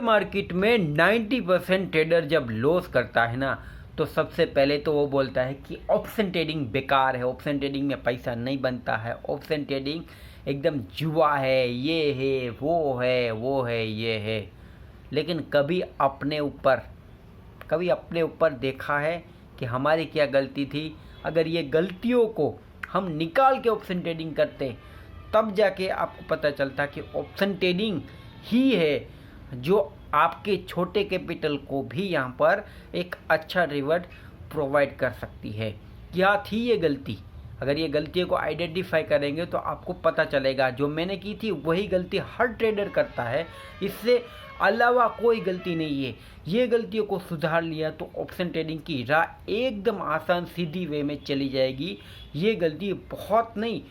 Market में 90% trader जब loss करता है ना, तो सबसे पहले तो वो बोलता है कि ऑप्शन ट्रेडिंग बेकार है, ऑप्शन ट्रेडिंग में पैसा नहीं बनता है, ऑप्शन ट्रेडिंग एकदम जुआ है, ये है वो है ये है। लेकिन कभी अपने ऊपर देखा है कि हमारी क्या गलती थी? अगर ये गलतियों को हम निकाल के ऑप्शन ट्रेडिंग करते, तब जाके आपको पता चलता कि ऑप्शन ट्रेडिंग ही है जो आपके छोटे कैपिटल को भी यहाँ पर एक अच्छा रिवॉर्ड प्रोवाइड कर सकती है। क्या थी ये गलती? अगर ये गलतियों को आइडेंटिफाई करेंगे तो आपको पता चलेगा जो मैंने की थी वही गलती हर ट्रेडर करता है, इससे अलावा कोई गलती नहीं है। ये गलतियों को सुधार लिया तो ऑप्शन ट्रेडिंग की राह एकदम आसान सीधी वे में चली जाएगी। ये गलती बहुत नहीं,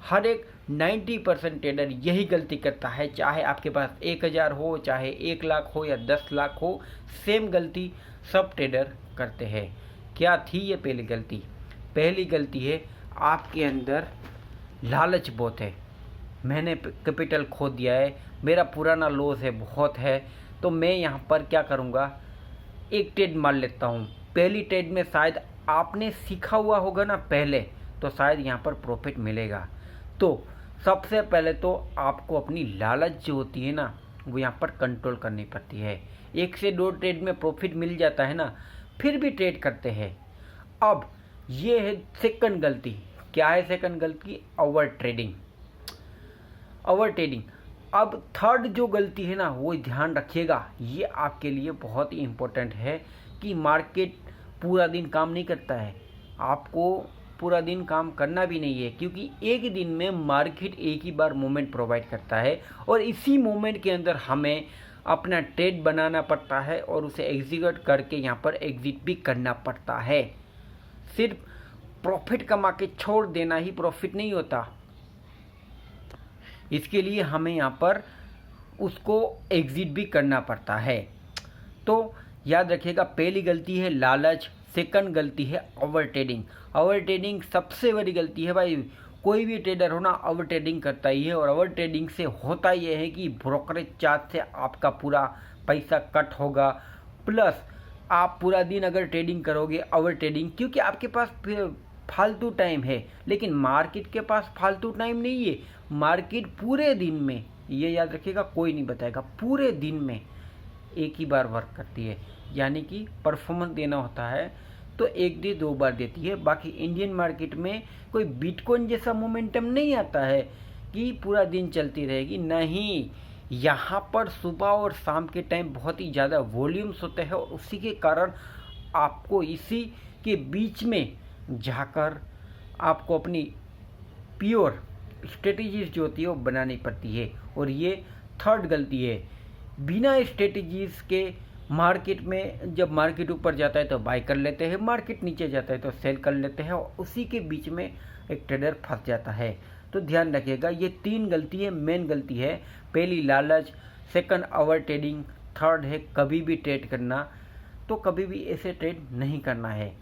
हर एक 90% ट्रेडर यही गलती करता है, चाहे आपके पास 1000 हो, चाहे 1 लाख हो या 10 लाख हो, सेम गलती सब ट्रेडर करते हैं। क्या थी ये पहली गलती? पहली गलती है आपके अंदर लालच बहुत है। मैंने कैपिटल खो दिया है, मेरा पुराना लॉस है बहुत है, तो मैं यहाँ पर क्या करूँगा, एक ट्रेड मार लेता हूँ। पहली ट्रेड में शायद आपने सीखा हुआ होगा ना पहले, तो शायद यहाँ पर प्रॉफिट मिलेगा। तो सबसे पहले तो आपको अपनी लालच जो होती है ना, वो यहाँ पर कंट्रोल करनी पड़ती है। 1 से 2 ट्रेड में प्रॉफिट मिल जाता है ना, फिर भी ट्रेड करते हैं। अब ये है सेकंड गलती। क्या है सेकंड गलती? Over trading. अब थर्ड जो गलती है ना, वो ध्यान रखिएगा, ये आपके लिए बहुत ही इम्पोर्टेंट है कि मार्केट पूरा दिन काम नहीं करता है। आपको पूरा दिन काम करना भी नहीं है, क्योंकि एक दिन में मार्केट एक ही बार मोमेंट प्रोवाइड करता है और इसी मोमेंट के अंदर हमें अपना ट्रेड बनाना पड़ता है और उसे एग्जीक्यूट करके यहाँ पर एग्जिट भी करना पड़ता है। सिर्फ प्रॉफिट कमा के छोड़ देना ही प्रॉफिट नहीं होता, इसके लिए हमें यहाँ पर उसको एग्जिट भी करना पड़ता है। तो याद रखिएगा, पहली गलती है लालच, सेकंड गलती है ओवर ट्रेडिंग। ओवर ट्रेडिंग सबसे बड़ी गलती है भाई। कोई भी ट्रेडर हो ना, ओवर ट्रेडिंग करता ही है। और ओवर ट्रेडिंग से होता यह है कि ब्रोकरेज चार्ज से आपका पूरा पैसा कट होगा, प्लस आप पूरा दिन अगर ट्रेडिंग करोगे ओवर ट्रेडिंग, क्योंकि आपके पास फालतू टाइम है, लेकिन मार्केट के पास फालतू टाइम नहीं है। मार्केट पूरे दिन में, ये याद रखिएगा, कोई नहीं बताएगा, पूरे दिन में एक ही बार वर्क करती है, यानी कि परफॉर्मेंस देना होता है तो 1 दिन 2 बार देती है। बाकी इंडियन मार्केट में कोई बिटकॉइन जैसा मोमेंटम नहीं आता है कि पूरा दिन चलती रहेगी, नहीं। यहाँ पर सुबह और शाम के टाइम बहुत ही ज़्यादा वॉल्यूम्स होते हैं और उसी के कारण आपको इसी के बीच में जाकर आपको अपनी प्योर स्ट्रेटजीज जो होती है वो बनानी पड़ती है। और ये थर्ड गलती है। बिना स्ट्रेटजीज के मार्केट में, जब मार्केट ऊपर जाता है तो बाय कर लेते हैं, मार्केट नीचे जाता है तो सेल कर लेते हैं और उसी के बीच में एक ट्रेडर फंस जाता है। तो ध्यान रखिएगा, ये 3 गलती है, मेन गलती है। पहली लालच, सेकंड ओवर ट्रेडिंग, थर्ड है कभी भी ट्रेड करना, तो कभी भी ऐसे ट्रेड नहीं करना है।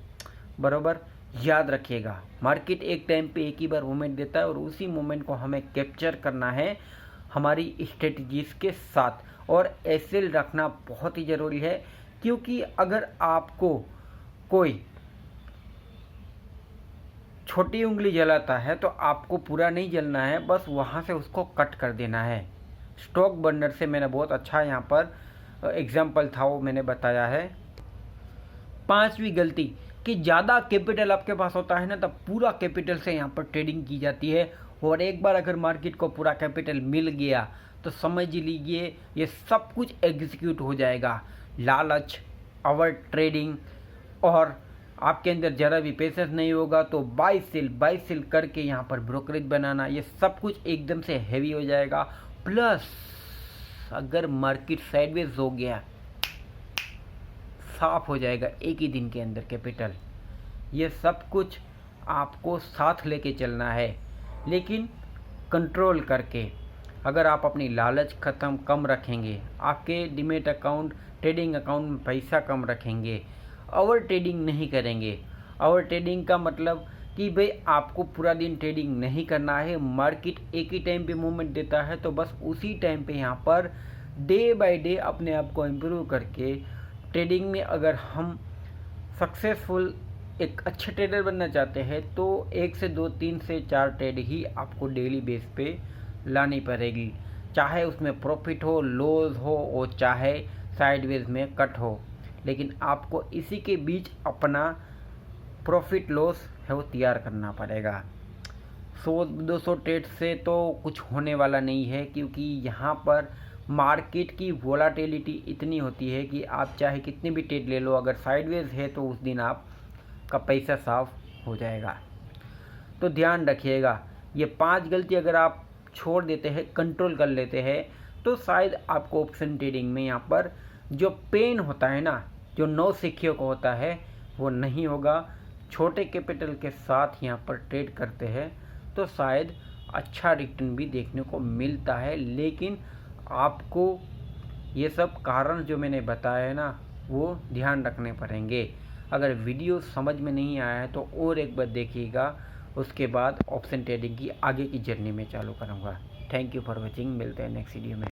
बराबर याद रखिएगा, मार्केट एक टाइम पे एक ही बार मूवमेंट देता है और उसी मूवमेंट को हमें कैप्चर करना है हमारी स्ट्रेटजीज के साथ। और एसएल रखना बहुत ही ज़रूरी है, क्योंकि अगर आपको कोई छोटी उंगली जलाता है तो आपको पूरा नहीं जलना है, बस वहाँ से उसको कट कर देना है। स्टॉक बर्नर से मैंने बहुत अच्छा यहाँ पर एग्जाम्पल था, वो मैंने बताया है। 5वीं गलती कि ज़्यादा कैपिटल आपके पास होता है ना, तब पूरा कैपिटल से यहाँ पर ट्रेडिंग की जाती है और एक बार अगर मार्केट को पूरा कैपिटल मिल गया तो समझ लीजिए ये सब कुछ एग्जीक्यूट हो जाएगा। लालच, ओवर ट्रेडिंग और आपके अंदर ज़रा भी पेशेंस नहीं होगा तो बाय सेल करके यहाँ पर ब्रोकरेज बनाना, ये सब कुछ एकदम से हैवी हो जाएगा। प्लस अगर मार्केट साइडवेज हो गया, साफ हो जाएगा एक ही दिन के अंदर कैपिटल। ये सब कुछ आपको साथ लेके चलना है, लेकिन कंट्रोल करके। अगर आप अपनी लालच कम रखेंगे, आपके डीमैट अकाउंट, ट्रेडिंग अकाउंट में पैसा कम रखेंगे, ओवर ट्रेडिंग नहीं करेंगे। ओवर ट्रेडिंग का मतलब कि भाई आपको पूरा दिन ट्रेडिंग नहीं करना है, मार्केट एक ही टाइम पे मूवमेंट देता है तो बस उसी टाइम पे यहाँ पर डे बाय डे अपने आप को इम्प्रूव करके ट्रेडिंग में अगर हम सक्सेसफुल एक अच्छे ट्रेडर बनना चाहते हैं तो 1 से 2, 3 से 4 ट्रेड ही आपको डेली बेस पे लानी पड़ेगी, चाहे उसमें प्रॉफिट हो, लॉस हो और चाहे साइडवेज में कट हो, लेकिन आपको इसी के बीच अपना प्रॉफिट लॉस है वो तैयार करना पड़ेगा। 100-200 ट्रेड से तो कुछ होने वाला नहीं है, क्योंकि यहाँ पर मार्केट की वोलाटिलिटी इतनी होती है कि आप चाहे कितनी भी ट्रेड ले लो, अगर साइडवेज है तो उस दिन आपका पैसा साफ हो जाएगा। तो ध्यान रखिएगा, ये 5 गलती अगर आप छोड़ देते हैं, कंट्रोल कर लेते हैं, तो शायद आपको ऑप्शन ट्रेडिंग में यहाँ पर जो पेन होता है ना, जो नौसिखियों को होता है, वो नहीं होगा। छोटे कैपिटल के साथ यहाँ पर ट्रेड करते हैं तो शायद अच्छा रिटर्न भी देखने को मिलता है, लेकिन आपको ये सब कारण जो मैंने बताया है ना, वो ध्यान रखने पड़ेंगे। अगर वीडियो समझ में नहीं आया है तो और एक बार देखिएगा, उसके बाद ऑप्शन ट्रेडिंग की आगे की जर्नी में चालू करूँगा। थैंक यू फॉर वॉचिंग, मिलते हैं नेक्स्ट वीडियो में।